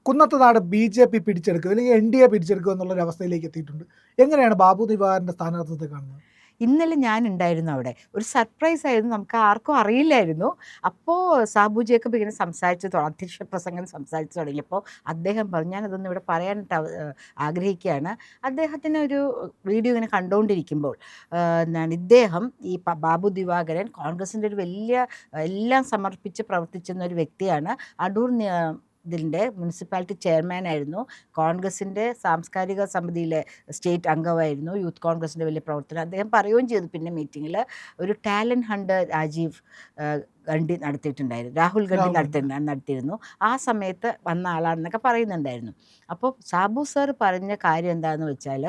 Kunnathunad BJP പിടിച്ചെടുക്കുക അല്ലെങ്കിൽ NDA പിടിച്ചെടുക്കുക എന്നുള്ളൊരു അവസ്ഥയിലേക്ക് എത്തിയിട്ടുണ്ട്. എങ്ങനെയാണ് ബാബു ദിവാകരൻ്റെ സ്ഥാനാർത്ഥിത്വത്തെ കാണുന്നത്? ഇന്നലെ ഞാനുണ്ടായിരുന്നു അവിടെ. ഒരു സർപ്രൈസ് ആയിരുന്നു. നമുക്ക് ആർക്കും അറിയില്ലായിരുന്നു. അപ്പോൾ സാബു ജേക്കബ് ഇങ്ങനെ അധ്യക്ഷ പ്രസംഗം സംസാരിച്ചു തുടങ്ങിയപ്പോൾ അദ്ദേഹം പറഞ്ഞു, ഞാനതൊന്നും ഇവിടെ പറയാനായിട്ട് ആഗ്രഹിക്കുകയാണ്. അദ്ദേഹത്തിന് ഒരു വീഡിയോ ഇങ്ങനെ കണ്ടുകൊണ്ടിരിക്കുമ്പോൾ ഇദ്ദേഹം ഈ ബാബു ദിവാകരൻ കോൺഗ്രസിൻ്റെ ഒരു വലിയ എല്ലാം സമർപ്പിച്ച് പ്രവർത്തിച്ചിരുന്ന ഒരു വ്യക്തിയാണ്. അടൂർ ഇതിൻ്റെ മുനിസിപ്പാലിറ്റി ചെയർമാനായിരുന്നു. കോൺഗ്രസിൻ്റെ സാംസ്കാരിക സമിതിയിലെ സ്റ്റേറ്റ് അംഗമായിരുന്നു. യൂത്ത് കോൺഗ്രസിൻ്റെ വലിയ പ്രവർത്തനം. അദ്ദേഹം പറയുകയും ചെയ്തു പിന്നെ മീറ്റിങ്ങിൽ, ഒരു ടാലൻറ്റ് ഹണ്ട് ഗണ്ഡി നടത്തിയിട്ടുണ്ടായിരുന്നു, രാഹുൽ ഗണ്ഡി നടത്തിയിരുന്നു. ആ സമയത്ത് വന്ന ആളാണെന്നൊക്കെ പറയുന്നുണ്ടായിരുന്നു. അപ്പോൾ സാബു സാർ പറഞ്ഞ കാര്യം എന്താണെന്ന് വെച്ചാൽ,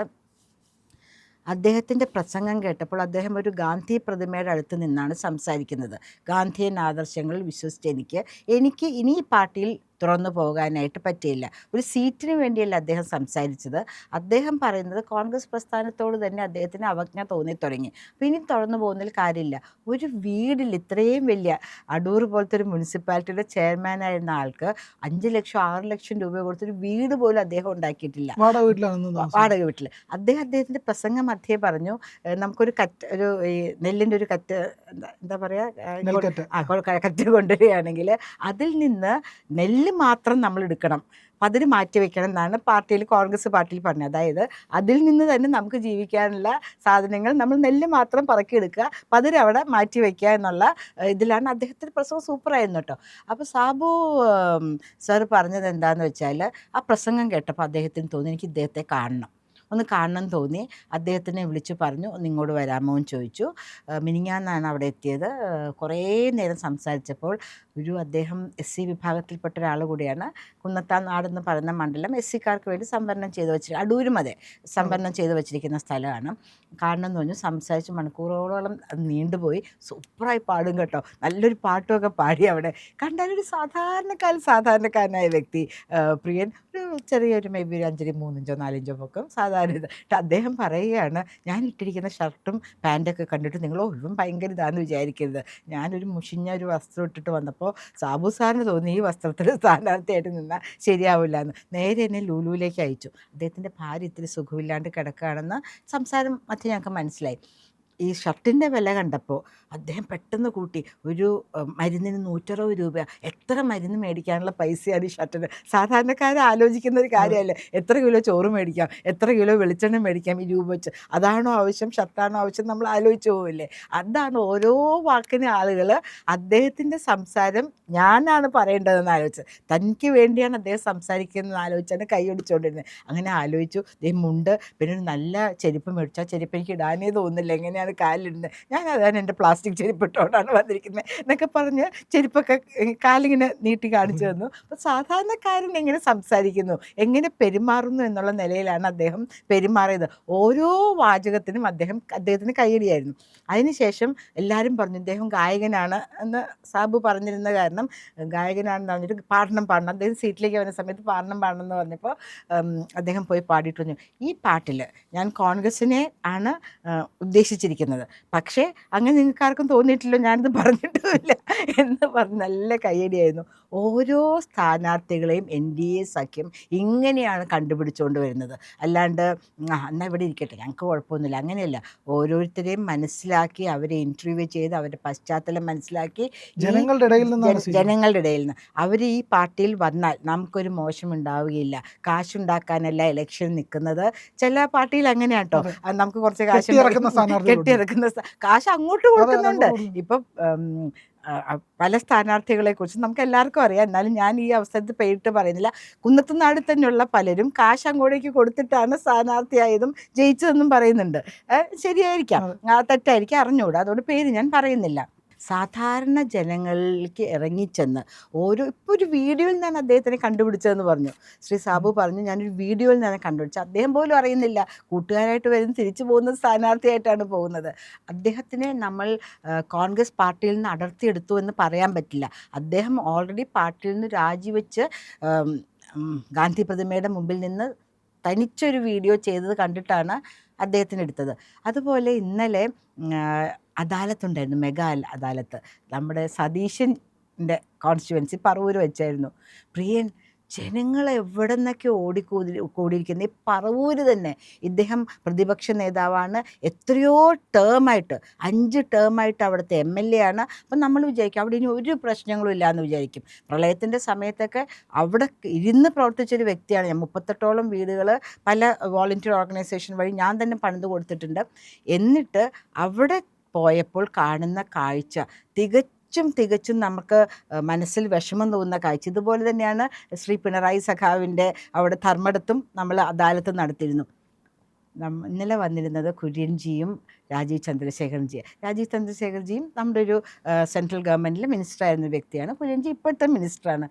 അദ്ദേഹത്തിൻ്റെ പ്രസംഗം കേട്ടപ്പോൾ അദ്ദേഹം ഒരു ഗാന്ധി പ്രതിമയുടെ അടുത്ത് നിന്നാണ് സംസാരിക്കുന്നത്. ഗാന്ധിയൻ ആദർശങ്ങളിൽ വിശ്വസിച്ച് എനിക്ക് ഇനി ഈ പാർട്ടിയിൽ തുറന്നു പോകാനായിട്ട് പറ്റിയില്ല. ഒരു സീറ്റിന് വേണ്ടിയല്ല അദ്ദേഹം സംസാരിച്ചത്. അദ്ദേഹം പറയുന്നത് കോൺഗ്രസ് പ്രസ്ഥാനത്തോട് തന്നെ അദ്ദേഹത്തിന് അവജ്ഞ തോന്നി തുടങ്ങി. അപ്പോൾ ഇനി തുറന്നു പോകുന്നതിൽ കാര്യമില്ല. ഒരു വീടിൽ ഇത്രയും വലിയ അടൂർ പോലത്തെ ഒരു മുനിസിപ്പാലിറ്റിയുടെ ചെയർമാനായിരുന്ന ആൾക്ക് 5 ലക്ഷം 6 ലക്ഷം രൂപ കൊടുത്തൊരു വീട് പോലും അദ്ദേഹം ഉണ്ടാക്കിയിട്ടില്ല. വാടക വീട്ടിൽ. അദ്ദേഹത്തിൻ്റെ പ്രസംഗം മധ്യേ പറഞ്ഞു, നമുക്കൊരു ഈ നെല്ലിൻ്റെ ഒരു എന്താ പറയുക, കറ്റ് കൊണ്ടുവരികയാണെങ്കിൽ അതിൽ നിന്ന് നെല്ല് മാത്രം നമ്മൾ എടുക്കണം, പതിര് മാറ്റി വെക്കണം എന്നാണ് കോൺഗ്രസ് പാർട്ടിയിൽ പറഞ്ഞത്. അതായത് അതിൽ നിന്ന് തന്നെ നമുക്ക് ജീവിക്കാനുള്ള സാധനങ്ങൾ നമ്മൾ നെല്ല് മാത്രം പറക്കിയെടുക്കുക, പതിര് അവിടെ മാറ്റി വയ്ക്കുക എന്നുള്ള ഇതിലാണ് അദ്ദേഹത്തിൻ്റെ പ്രസംഗം. സൂപ്പറായിരുന്നു കേട്ടോ. അപ്പോൾ സാബു സാർ പറഞ്ഞത് എന്താണെന്ന് വെച്ചാൽ, ആ പ്രസംഗം കേട്ടപ്പോൾ അദ്ദേഹത്തിന് തോന്നി എനിക്ക് ഇദ്ദേഹത്തെ ഒന്ന് കാണണം തോന്നി. അദ്ദേഹത്തിനെ വിളിച്ചു പറഞ്ഞു, ഒന്ന് ഇങ്ങോട്ട് വരാമോ എന്ന് ചോദിച്ചു. മിനിങ്ങാന്നാണ് അവിടെ എത്തിയത്. കുറേ നേരം സംസാരിച്ചപ്പോൾ അദ്ദേഹം SC വിഭാഗത്തിൽപ്പെട്ട ഒരാൾ കൂടിയാണ്. കുന്നത്താനാട് എന്ന് പറയുന്ന മണ്ഡലം SCക്കാർക്ക് വേണ്ടി സംവരണം ചെയ്ത് വെച്ചിരിക്കുക, അടൂരും അതെ സംവരണം ചെയ്ത് വെച്ചിരിക്കുന്ന സ്ഥലമാണ്. കാണണം എന്ന് പറഞ്ഞു. സംസാരിച്ച് മണിക്കൂറോളം അത് നീണ്ടുപോയി. സൂപ്പറായി പാടും കേട്ടോ, നല്ലൊരു പാട്ടുമൊക്കെ പാടി. അവിടെ കണ്ടാലൊരു സാധാരണക്കാരനായ വ്യക്തി പ്രിയൻ, ഒരു ചെറിയൊരു മേബി ഒരു 5 3 ഇഞ്ചോ 4 ഇഞ്ചോ പൊക്കം, സാധാരണ ഇത്. അദ്ദേഹം പറയുകയാണ്, ഞാൻ ഇട്ടിരിക്കുന്ന ഷർട്ടും പാൻറ്റൊക്കെ കണ്ടിട്ട് നിങ്ങൾ ഒഴുകും ഭയങ്കര ഇതാണെന്ന് വിചാരിക്കരുത്. ഞാനൊരു മുഷിഞ്ഞ ഒരു വസ്ത്രം ഇട്ടിട്ട് വന്നപ്പോൾ സാബു സാറിന് തോന്നി ഈ വസ്ത്രത്തിൽ സ്ഥാനാർത്ഥിയായിട്ട് നിന്നാൽ ശരിയാവില്ല എന്ന്. നേരെ എന്നെ ലുലുവിലേക്ക് അയച്ചു. അദ്ദേഹത്തിൻ്റെ ഭാര്യ ഇത്തിരി സുഖമില്ലാണ്ട് കിടക്കുകയാണെന്ന് സംസാരം മധ്യ ഞങ്ങൾക്ക് മനസ്സിലായി. ഈ ഷർട്ടിൻ്റെ വില കണ്ടപ്പോൾ അദ്ദേഹം പെട്ടെന്ന് കൂട്ടി, ഒരു മരുന്നിന് 160 രൂപ. എത്ര മരുന്ന് മേടിക്കാനുള്ള പൈസയാണ് ഈ ഷർട്ടിന്? സാധാരണക്കാരെ ആലോചിക്കുന്ന ഒരു കാര്യമല്ലേ, എത്ര കിലോ ചോറ് മേടിക്കാം, എത്ര കിലോ വെളിച്ചെണ്ണ മേടിക്കാം ഈ രൂപ വെച്ച്. അതാണോ ആവശ്യം, ഷർട്ടാണോ ആവശ്യം, നമ്മൾ ആലോചിച്ച് പോവില്ലേ? അതാണ് ഓരോ വാക്കിന് ആളുകൾ അദ്ദേഹത്തിൻ്റെ സംസാരം ഞാനാണ് പറയേണ്ടതെന്ന് ആലോചിച്ചത്. തനിക്ക് വേണ്ടിയാണ് അദ്ദേഹം സംസാരിക്കുന്നതെന്ന് ആലോചിച്ചാണ് കൈയൊടിച്ചുകൊണ്ടിരുന്നത്. അങ്ങനെ ആലോചിച്ചു. മുണ്ട്, പിന്നെ ഒരു നല്ല ചെരുപ്പ് മേടിച്ചു. ആ ചെരുപ്പ് എനിക്ക് ഇടാനേ തോന്നുന്നില്ല, എങ്ങനെയാണ് കാലിടുന്നത്. അതാണ് എൻ്റെ പ്ലാസ്റ്റിക് ചെരുപ്പ് ഇട്ടുകൊണ്ടാണ് വന്നിരിക്കുന്നത് എന്നൊക്കെ പറഞ്ഞ് ചെരുപ്പൊക്കെ കാലിങ്ങനെ നീട്ടി കാണിച്ചു തന്നു. അപ്പോൾ സാധാരണക്കാരൻ എങ്ങനെ സംസാരിക്കുന്നു, എങ്ങനെ പെരുമാറുന്നു എന്നുള്ള നിലയിലാണ് അദ്ദേഹം പെരുമാറിയത്. ഓരോ വാചകത്തിനും അദ്ദേഹത്തിന് കയ്യടിയായിരുന്നു. അതിനുശേഷം എല്ലാവരും പറഞ്ഞു ഇദ്ദേഹം ഗായകനാണ് എന്ന്. സാബു പറഞ്ഞിരുന്ന കാരണം ഗായകനാണെന്ന് പറഞ്ഞിട്ട് പാടണം. അദ്ദേഹം സീറ്റിലേക്ക് വരുന്ന സമയത്ത് പാടണം എന്ന് പറഞ്ഞപ്പോൾ അദ്ദേഹം പോയി പാടിയിട്ട് പറഞ്ഞു, ഈ പാട്ടിൽ ഞാൻ കോൺഗ്രസിനെ ആണ് ഉദ്ദേശിച്ചിരിക്കുന്നത്, പക്ഷേ അങ്ങനെ നിങ്ങൾക്കാർക്കും തോന്നിയിട്ടില്ലോ, ഞാനിത് പറഞ്ഞിട്ടുമില്ല എന്ന് പറഞ്ഞ് നല്ല കയ്യടിയായിരുന്നു. ഓരോ സ്ഥാനാർത്ഥികളെയും NDA സഖ്യം ഇങ്ങനെയാണ് കണ്ടുപിടിച്ചുകൊണ്ട് വരുന്നത്. അല്ലാണ്ട് എന്നാൽ ഇവിടെ ഇരിക്കട്ടെ ഞങ്ങൾക്ക് കുഴപ്പമൊന്നുമില്ല, അങ്ങനെയല്ല. ഓരോരുത്തരെയും മനസ്സിലാക്കി, അവരെ ഇൻ്റർവ്യൂ ചെയ്ത് അവരുടെ പശ്ചാത്തലം മനസ്സിലാക്കി ജനങ്ങളുടെ ഇടയിൽ നിന്ന് അവർ ഈ പാർട്ടിയിൽ വന്നാൽ നമുക്കൊരു മോശം ഉണ്ടാവുകയില്ല. കാശുണ്ടാക്കാനല്ല ഇലക്ഷൻ നിൽക്കുന്നത്. ചില പാർട്ടിയിൽ അങ്ങനെയാട്ടോ, നമുക്ക് കുറച്ച് കെട്ടിയിറക്കുന്ന കാശ് അങ്ങോട്ട് കൊടുക്കുന്നുണ്ട്. ഇപ്പം പല സ്ഥാനാർത്ഥികളെ കുറിച്ച് നമുക്ക് എല്ലാവർക്കും അറിയാം. എന്നാലും ഞാൻ ഈ അവസരത്തിൽ പേരിട്ട് പറയുന്നില്ല. കുന്നത്തുനാട് തന്നെയുള്ള പലരും കാശ് അങ്ങോട്ടേക്ക് കൊടുത്തിട്ടാണ് സ്ഥാനാർത്ഥിയായതും ജയിച്ചതെന്നും പറയുന്നുണ്ട്. ശരിയായിരിക്കാം, തെറ്റായിരിക്കും, അറിഞ്ഞുകൂടാ. അതുകൊണ്ട് പേര് ഞാൻ പറയുന്നില്ല. സാധാരണ ജനങ്ങളിലേക്ക് ഇറങ്ങിച്ചെന്ന് ഇപ്പോൾ ഒരു വീഡിയോയിൽ നിന്നാണ് അദ്ദേഹത്തിനെ കണ്ടുപിടിച്ചതെന്ന് പറഞ്ഞു ശ്രീ സാബു പറഞ്ഞു. ഞാനൊരു വീഡിയോയിൽ നിന്നാണ് കണ്ടുപിടിച്ചത്. അദ്ദേഹം പോലും അറിയുന്നില്ല കൂട്ടുകാരായിട്ട് വരുന്ന തിരിച്ചു പോകുന്ന സ്ഥാനാർത്ഥിയായിട്ടാണ് പോകുന്നത്. അദ്ദേഹത്തിനെ നമ്മൾ കോൺഗ്രസ് പാർട്ടിയിൽ നിന്ന് അടർത്തിയെടുത്തു എന്ന് പറയാൻ പറ്റില്ല. അദ്ദേഹം ഓൾറെഡി പാർട്ടിയിൽ നിന്ന് രാജിവെച്ച് ഗാന്ധി പ്രതിമയുടെ മുമ്പിൽ നിന്ന് തനിച്ചൊരു വീഡിയോ ചെയ്തത് കണ്ടിട്ടാണ് അദ്ദേഹത്തിന് എടുത്തത്. അതുപോലെ ഇന്നലെ അദാലത്തുണ്ടായിരുന്നു, മെഗാ അദാലത്ത്. നമ്മുടെ സതീശൻ്റെ കോൺസ്റ്റിറ്റ്യുവൻസി പറവൂർ വെച്ചായിരുന്നു. പ്രിയൻ ജനങ്ങൾ എവിടെ നിന്നൊക്കെ കൂടിയിരിക്കുന്നത്. ഈ പറവൂര് തന്നെ ഇദ്ദേഹം പ്രതിപക്ഷ നേതാവാണ്, എത്രയോ ടേമായിട്ട് 5 ടേമായിട്ട് അവിടുത്തെ MLA ആണ്. അപ്പം നമ്മൾ വിചാരിക്കും അവിടെ ഇനി ഒരു പ്രശ്നങ്ങളും ഇല്ലയെന്ന് വിചാരിക്കും. പ്രളയത്തിൻ്റെ സമയത്തൊക്കെ അവിടെ ഇരുന്ന് പ്രവർത്തിച്ചൊരു വ്യക്തിയാണ് ഞാൻ. 38ഓളം വീടുകൾ പല വോളണ്ടിയർ ഓർഗനൈസേഷൻ വഴി ഞാൻ തന്നെ പണിത് കൊടുത്തിട്ടുണ്ട്. എന്നിട്ട് അവിടെ പോയപ്പോൾ കാണുന്ന കാഴ്ച തികച്ചും നമുക്ക് മനസ്സിൽ വിഷമം തോന്നുന്ന കാഴ്ച. ഇതുപോലെ തന്നെയാണ് ശ്രീ പിണറായി സഖാവിൻ്റെ അവിടെ ധർമ്മടത്തും നമ്മൾ അദാലത്ത് നടത്തിയിരുന്നു. ഇന്നലെ വന്നിരുന്നത് കുര്യൻജിയും രാജീവ് ചന്ദ്രശേഖർജിയും നമ്മുടെ ഒരു സെൻട്രൽ ഗവൺമെൻറ്റിൽ മിനിസ്റ്ററായിരുന്ന വ്യക്തിയാണ്. കുര്യൻജി ഇപ്പോഴത്തെ മിനിസ്റ്ററാണ്.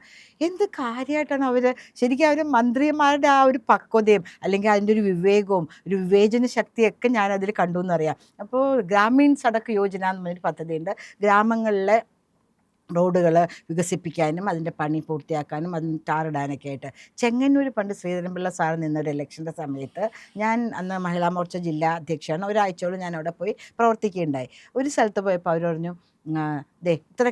എന്ത് കാര്യമായിട്ടാണ് അവർ ശരിക്കും അവർ മന്ത്രിമാരുടെ ആ ഒരു പക്വതയും അല്ലെങ്കിൽ അതിൻ്റെ ഒരു വിവേകവും ഒരു വിവേചന ശക്തിയൊക്കെ ഞാനതിൽ കണ്ടു എന്നറിയാം. അപ്പോൾ ഗ്രാമീൺ സഡക്ക് യോജന എന്നൊരു പദ്ധതിയുണ്ട്. ഗ്രാമങ്ങളിലെ റോഡുകൾ വികസിപ്പിക്കാനും അതിൻ്റെ പണി പൂർത്തിയാക്കാനും അതിന് ടാറിടാനൊക്കെ ആയിട്ട്. ചെങ്ങന്നൂർ പണ്ട് ശ്രീധരൻപിള്ള സാർ നിന്നൊരു ഇലക്ഷൻ്റെ സമയത്ത് ഞാൻ അന്ന് മഹിളാ മോർച്ച ജില്ലാ അധ്യക്ഷയാണ്. ഒരാഴ്ചയോളം ഞാൻ അവിടെ പോയി പ്രവർത്തിക്കുകയുണ്ടായി. ഒരു സ്ഥലത്ത് പോയപ്പോൾ അവർ പറഞ്ഞു, ഇത്ര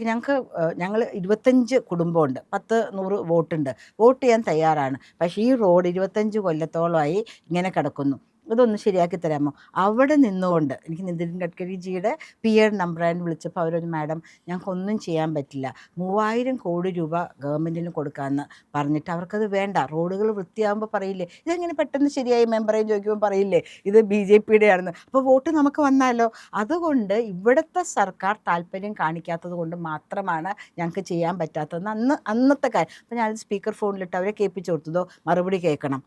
ഞങ്ങൾ 25 കുടുംബമുണ്ട്, 10-100 വോട്ടുണ്ട്, വോട്ട് ചെയ്യാൻ തയ്യാറാണ്, പക്ഷേ ഈ റോഡ് 25 കൊല്ലത്തോളമായി ഇങ്ങനെ കിടക്കുന്നു, ഇതൊന്ന് ശരിയാക്കി തരാമോ? അവിടെ നിന്നുകൊണ്ട് എനിക്ക് നിതിൻ ഗഡ്കരിജിയുടെ PA നമ്പറാൻ വിളിച്ചപ്പോൾ അവരൊരു മാഡം ഞങ്ങൾക്കൊന്നും ചെയ്യാൻ പറ്റില്ല, 3000 കോടി രൂപ ഗവൺമെൻറ്റിന് കൊടുക്കാമെന്ന് പറഞ്ഞിട്ട് അവർക്കത് വേണ്ട. റോഡുകൾ വൃത്തിയാകുമ്പോൾ പറയില്ലേ ഇതെങ്ങനെ പെട്ടെന്ന് ശരിയായി, മെമ്പറേയും ചോദിക്കുമ്പോൾ പറയില്ലേ ഇത് BJPയുടെ ആണെന്ന്. അപ്പോൾ വോട്ട് നമുക്ക് വന്നാലോ? അതുകൊണ്ട് ഇവിടുത്തെ സർക്കാർ താല്പര്യം കാണിക്കാത്തത് കൊണ്ട് മാത്രമാണ് ഞങ്ങൾക്ക് ചെയ്യാൻ പറ്റാത്തതെന്ന് അന്നത്തെ കാര്യം. അപ്പോൾ ഞാൻ സ്പീക്കർ ഫോണിലിട്ട് അവരെ കേൾപ്പിച്ചു കൊടുത്തതോ മറുപടി കേൾക്കണം.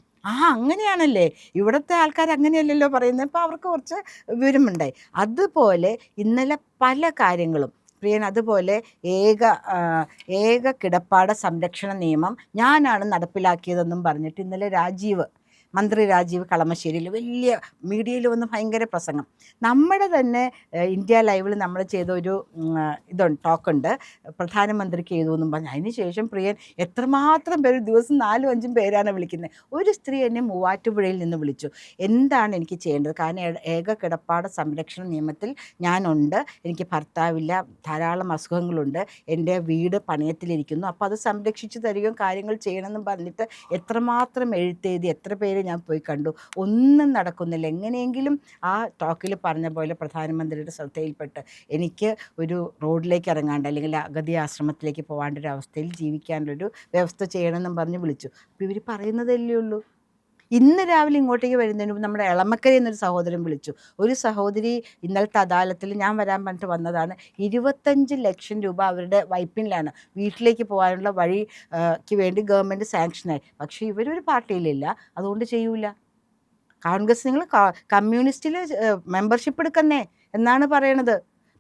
അങ്ങനെയാണല്ലേ, ഇവിടുത്തെ ആൾക്കാർ അങ്ങനെയല്ലല്ലോ പറയുന്നത്. അപ്പോൾ അവർക്ക് കുറച്ച് വിവരമുണ്ടായി. അതുപോലെ ഇന്നലെ പല കാര്യങ്ങളും പ്രിയൻ, അതുപോലെ ഏക കിടപ്പാട സംരക്ഷണ നിയമം ഞാനാണ് നടപ്പിലാക്കിയതെന്നും പറഞ്ഞിട്ട് ഇന്നലെ മന്ത്രി രാജീവ് കളമശ്ശേരിയിൽ വലിയ മീഡിയയിൽ വന്ന് ഭയങ്കര പ്രസംഗം. നമ്മുടെ തന്നെ ഇന്ത്യ ലൈവിൽ നമ്മൾ ചെയ്ത ഒരു ടോക്കുണ്ട്, പ്രധാനമന്ത്രിക്ക് ചെയ്തു എന്നും പറഞ്ഞു. അതിന് ശേഷം പ്രിയൻ എത്രമാത്രം പേര് ദിവസം 4-5 പേരാണ് വിളിക്കുന്നത്. ഒരു സ്ത്രീ എന്നെ മൂവാറ്റുപുഴയിൽ നിന്ന് വിളിച്ചു, എന്താണ് എനിക്ക് ചെയ്യേണ്ടത്? കാരണം ഏക കിടപ്പാട സംരക്ഷണ നിയമത്തിൽ ഞാനുണ്ട്, എനിക്ക് ഭർത്താവില്ല, ധാരാളം അസുഖങ്ങളുണ്ട്, എൻ്റെ വീട് പണയത്തിലിരിക്കുന്നു, അപ്പോൾ അത് സംരക്ഷിച്ച് തരികയും കാര്യങ്ങൾ ചെയ്യണമെന്നും പറഞ്ഞിട്ട് എത്രമാത്രം എഴുത്തെഴുതി എത്ര പേര് ഞാൻ പോയി കണ്ടു. ഒന്നും നടക്കുന്നില്ല. എങ്ങനെയെങ്കിലും ആ ടോക്കിൽ പറഞ്ഞ പോലെ പ്രധാനമന്ത്രിയുടെ ശ്രദ്ധയിൽപ്പെട്ട് എനിക്ക് ഒരു റോഡിലേക്ക് ഇറങ്ങാണ്ട് അല്ലെങ്കിൽ അഗതി ആശ്രമത്തിലേക്ക് പോകാണ്ടൊരു അവസ്ഥയിൽ ജീവിക്കാനുള്ളൊരു വ്യവസ്ഥ ചെയ്യണമെന്നും പറഞ്ഞ് വിളിച്ചു. അപ്പോൾ ഇവർ പറയുന്നതല്ലേ ഉള്ളൂ. ഇന്ന് രാവിലെ ഇങ്ങോട്ടേക്ക് വരുന്നതിന് മുമ്പ് നമ്മുടെ എളമക്കര എന്നൊരു സഹോദരൻ വിളിച്ചു. ഒരു സഹോദരി ഇന്നലത്തെ അദാലത്തിൽ ഞാൻ വരാൻ പറഞ്ഞിട്ട് വന്നതാണ്. 25 ലക്ഷം രൂപ അവരുടെ വൈപ്പിനിലാണ്, വീട്ടിലേക്ക് പോകാനുള്ള വഴിക്ക് വേണ്ടി ഗവൺമെൻറ് സാങ്ഷനായി. പക്ഷേ ഇവരൊരു പാർട്ടിയിലില്ല, അതുകൊണ്ട് ചെയ്യൂല. കോൺഗ്രസ് നിങ്ങൾ കമ്മ്യൂണിസ്റ്റിൽ മെമ്പർഷിപ്പ് എടുക്കുന്നേ എന്നാണ് പറയണത്.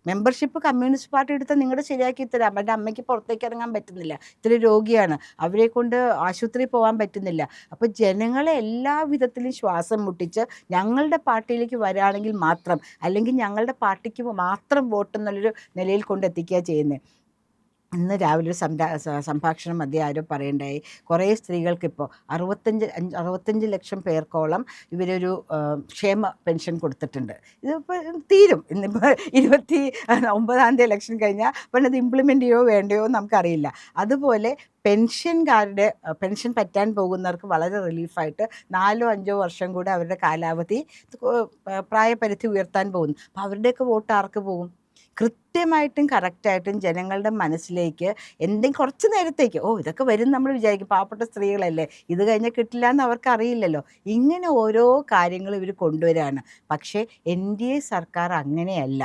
മെമ്പർഷിപ്പ് കമ്മ്യൂണിസ്റ്റ് പാർട്ടി എടുത്താൽ നിങ്ങളുടെ ശരിയാക്കി തരാം. എൻ്റെ അമ്മയ്ക്ക് പുറത്തേക്ക് ഇറങ്ങാൻ പറ്റുന്നില്ല, ഇത്തിരി രോഗിയാണ്, അവരെ കൊണ്ട് ആശുപത്രിയിൽ പോകാൻ പറ്റുന്നില്ല. അപ്പോൾ ജനങ്ങളെ എല്ലാ വിധത്തിലും ശ്വാസം മുട്ടിച്ച് ഞങ്ങളുടെ പാർട്ടിയിലേക്ക് വരികയാണെങ്കിൽ മാത്രം, അല്ലെങ്കിൽ ഞങ്ങളുടെ പാർട്ടിക്ക് മാത്രം വോട്ട് എന്നുള്ളൊരു നിലയിൽ കൊണ്ടെത്തിക്കുക ചെയ്യുന്നത്. ഇന്ന് രാവിലെ ഒരു സംഭാഷണം മധ്യേ ആരോ പറയണ്ടായി, കുറേ സ്ത്രീകൾക്കിപ്പോൾ 65 ലക്ഷം പേർക്കോളം ഇവരൊരു ക്ഷേമ പെൻഷൻ കൊടുത്തിട്ടുണ്ട്. ഇതിപ്പോൾ തീരും, ഇന്നിപ്പോൾ 29-ാം തീയതി ഇലക്ഷൻ കഴിഞ്ഞാൽ പിന്നെ അത് ഇംപ്ലിമെൻ്റ് ചെയ്യോ വേണ്ടയോ നമുക്കറിയില്ല. അതുപോലെ പെൻഷൻ പറ്റാൻ പോകുന്നവർക്ക് വളരെ റിലീഫായിട്ട് 4-5 വർഷം കൂടെ അവരുടെ കാലാവധി പ്രായപരിധി ഉയർത്താൻ പോകുന്നു. അപ്പോൾ അവരുടെയൊക്കെ വോട്ട് ആർക്ക് പോകും? കൃത്യമായിട്ടും കറക്റ്റായിട്ടും ജനങ്ങളുടെ മനസ്സിലേക്ക് എന്തെങ്കിലും കുറച്ച് നേരത്തേക്ക് ഇതൊക്കെ വരും നമ്മൾ വിചാരിക്കും, പാവപ്പെട്ട സ്ത്രീകളല്ലേ, ഇത് കഴിഞ്ഞാൽ കിട്ടില്ല എന്ന് അവർക്ക് അറിയില്ലല്ലോ. ഇങ്ങനെ ഓരോ കാര്യങ്ങൾ ഇവർ കൊണ്ടുവരികയാണ്. പക്ഷേ NDA സർക്കാർ അങ്ങനെയല്ല.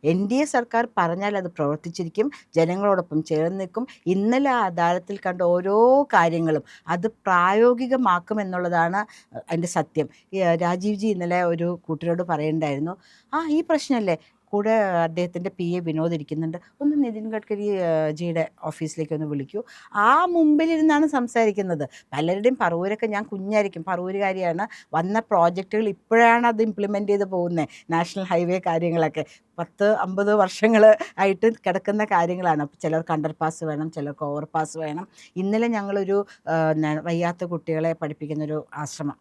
NDA സർക്കാർ പറഞ്ഞാൽ അത് പ്രവർത്തിച്ചിരിക്കും, ജനങ്ങളോടൊപ്പം ചേർന്ന് നിൽക്കും. ഇന്നലെ ആ അദാലത്തിൽ കണ്ട ഓരോ കാര്യങ്ങളും അത് പ്രായോഗികമാക്കുമെന്നുള്ളതാണ് അതിൻ്റെ സത്യം. രാജീവ്ജി ഇന്നലെ ഒരു കൂട്ടരോട് പറയുന്നുണ്ടായിരുന്നു, ഈ പ്രശ്നമല്ലേ, കൂടെ അദ്ദേഹത്തിൻ്റെ PA വിനോദ് ഇരിക്കുന്നുണ്ട്, ഒന്ന് നിതിൻ ഗഡ്കരി ജിയുടെ ഓഫീസിലേക്ക് ഒന്ന് വിളിക്കൂ. മുമ്പിലിരുന്നാണ് സംസാരിക്കുന്നത്. പലരുടെയും പറവൂരൊക്കെ, ഞാൻ കുഞ്ഞായിരിക്കും, പറവൂരുകാരിയാണ്, വന്ന പ്രോജക്റ്റുകൾ ഇപ്പോഴാണ് അത് ഇംപ്ലിമെൻ്റ് ചെയ്ത് പോകുന്നത്. നാഷണൽ ഹൈവേ കാര്യങ്ങളൊക്കെ 10-50 വർഷങ്ങൾ ആയിട്ട് കിടക്കുന്ന കാര്യങ്ങളാണ്. ചിലർക്ക് അണ്ടർപാസ് വേണം, ചിലർക്ക് ഓവർപാസ് വേണം. ഇന്നലെ ഞങ്ങളൊരു വയ്യാത്ത കുട്ടികളെ പഠിപ്പിക്കുന്നൊരു ആശ്രമം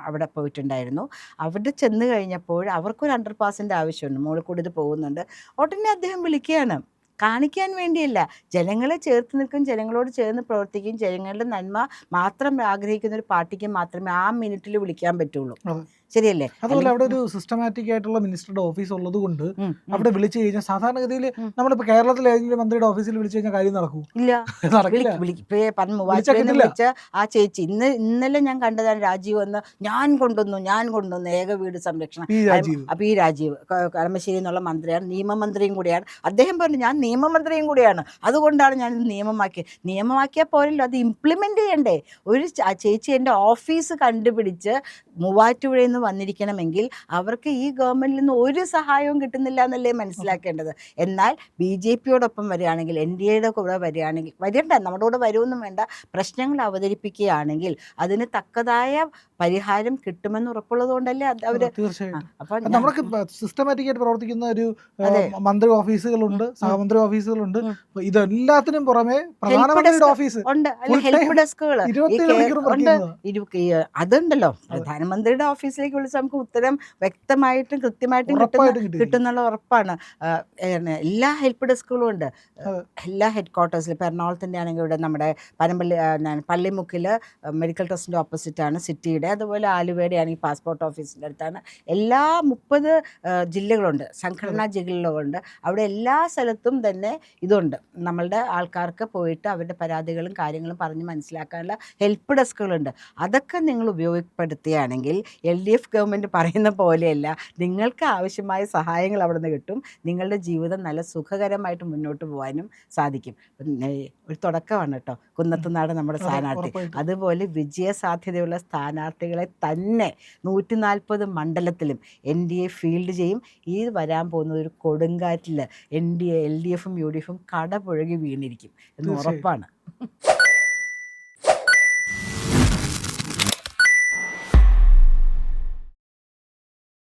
അവിടെ പോയിട്ടുണ്ടായിരുന്നു. അവിടെ ചെന്ന് കഴിഞ്ഞപ്പോൾ അവർക്കൊരു അണ്ടർപാസിൻ്റെ ആവശ്യമുണ്ട്, മുകളിൽ കൂടി ഇത് പോകുന്നുണ്ട്. ഉടനെ അദ്ദേഹം വിളിക്കുകയാണ്, കാണിക്കാൻ വേണ്ടിയല്ല, ജനങ്ങളെ ചേർത്ത് നിൽക്കും, ജനങ്ങളോട് ചേർന്ന് പ്രവർത്തിക്കും, ജനങ്ങളുടെ നന്മ മാത്രം ആഗ്രഹിക്കുന്ന ഒരു പാർട്ടിക്ക് മാത്രമേ ആ മിനിറ്റിൽ വിളിക്കാൻ പറ്റുള്ളൂ. അതെ. ശരിയല്ലേ? അതുപോലെ അവിടെ ഒരു സിസ്റ്റമാറ്റിക് ആയിട്ടുള്ള മിനിസ്റ്ററുടെ ഓഫീസ് ഉള്ളത് കൊണ്ട് അവിടെ വിളിച്ചു കഴിഞ്ഞാൽ സാധാരണഗതിയിൽ നമ്മളിപ്പോൾ കേരളത്തിലെ ഏതെങ്കിലും മന്ത്രിയുടെ ഓഫീസിൽ വിളിച്ചു കഴിഞ്ഞാൽ കാര്യം നടക്കും? ഇല്ല. നടക്കില്ല. മൂവാറ്റുപുഴയിൽ വിളിച്ച ആ ചേച്ചി ഇന്നലെ ഞാൻ കണ്ടതാണ്, രാജീവ് വന്ന് ഞാൻ കൊണ്ടുവന്നു ഏക വീട് സംരക്ഷണം. പി രാജീവ് കളമശ്ശേരി എന്നുള്ള മന്ത്രിയാണ്, നിയമമന്ത്രിയും കൂടിയാണ്. അദ്ദേഹം പറഞ്ഞു ഞാൻ നിയമമന്ത്രിയും കൂടിയാണ്, അതുകൊണ്ടാണ് ഞാൻ നിയമമാക്കിയാൽ പോരല്ലോ, അത് ഇംപ്ലിമെന്റ് ചെയ്യണ്ടേ. ഒരു ചേച്ചി എൻ്റെ ഓഫീസ് കണ്ടുപിടിച്ച് മൂവാറ്റുപുഴയിൽ നിന്ന് വന്നിരിക്കണമെങ്കിൽ അവർക്ക് ഈ ഗവൺമെന്റിൽ നിന്ന് ഒരു സഹായവും കിട്ടുന്നില്ല എന്നല്ലേ മനസ്സിലാക്കേണ്ടത്. എന്നാൽ BJPയോടൊപ്പം വരികയാണെങ്കിൽ, NDAയുടെ കൂടെ വരികയാണെങ്കിൽ, വരണ്ട, നമ്മുടെ കൂടെ വരുമൊന്നും വേണ്ട, പ്രശ്നങ്ങൾ അവതരിപ്പിക്കുകയാണെങ്കിൽ അതിന് തക്കതായ പരിഹാരം കിട്ടുമെന്ന് ഉറപ്പുള്ളത് കൊണ്ടല്ലേ അവര്. തീർച്ചയായിട്ടും. അപ്പൊ നമ്മൾക്ക് സിസ്റ്റമാറ്റിക് ആയിട്ട് പ്രവർത്തിക്കുന്ന ഒരു മന്ത്രി ഓഫീസുകളുണ്ട്, സഹമന്ത്രി ഓഫീസുകളുണ്ട്. ഇതെല്ലാത്തിനും പുറമെ പ്രധാനമന്ത്രിയുടെ ഓഫീസ് ഉണ്ട്, ഹെൽപ്പ് ഡെസ്കുകൾ ഉണ്ട്. അതുണ്ടല്ലോ, പ്രധാനമന്ത്രിയുടെ ഓഫീസിലേക്ക് വിളിച്ച് നമുക്ക് ഉത്തരം വ്യക്തമായിട്ടും കൃത്യമായിട്ടും കിട്ടുന്നുള്ള ഉറപ്പാണ്. എല്ലാ ഹെൽപ്പ് ഡെസ്കുകളും ഉണ്ട്, എല്ലാ ഹെഡ് ക്വാർട്ടേഴ്സിലും. ഇപ്പോൾ എറണാകുളത്തിൻ്റെ ആണെങ്കിൽ ഇവിടെ നമ്മുടെ പള്ളിമുക്കിൽ മെഡിക്കൽ ട്രസ്റ്റിൻ്റെ ഓപ്പോസിറ്റാണ് സിറ്റിയുടെ. അതുപോലെ ആലുവയുടെ ആണെങ്കിൽ പാസ്പോർട്ട് ഓഫീസിൻ്റെ അടുത്താണ്. എല്ലാ 30 ജില്ലകളുണ്ട്, സംഘടനാ ജില്ലകളുണ്ട്. അവിടെ എല്ലാ സ്ഥലത്തും തന്നെ ഇതുണ്ട്. നമ്മളുടെ ആൾക്കാർക്ക് പോയിട്ട് അവരുടെ പരാതികളും കാര്യങ്ങളും പറഞ്ഞ് മനസ്സിലാക്കാനുള്ള ഹെൽപ്പ് ഡെസ്കുകളുണ്ട്. അതൊക്കെ നിങ്ങൾ ഉപയോഗപ്പെടുത്തുകയാണെങ്കിൽ LDF ഗവൺമെൻറ് പറയുന്ന പോലെയല്ല, നിങ്ങൾക്ക് ആവശ്യമായ സഹായങ്ങൾ അവിടെ നിന്ന് കിട്ടും. നിങ്ങളുടെ ജീവിതം നല്ല സുഖകരമായിട്ട് മുന്നോട്ട് പോകാനും സാധിക്കും. ഒരു തുടക്കമാണ് കേട്ടോ കുന്നത്തുനാട് നമ്മുടെ സ്ഥാനാർത്ഥി. അതുപോലെ വിജയസാധ്യതയുള്ള സ്ഥാനാർത്ഥികളെ തന്നെ 140 മണ്ഡലത്തിലും NDA ഫീൽഡ് ചെയ്യും. ഈ വരാൻ പോകുന്നത് ഒരു കൊടുങ്കാറ്റിൽ LDFും UDFും കടപുഴകി വീണിരിക്കും എന്ന് ഉറപ്പാണ്.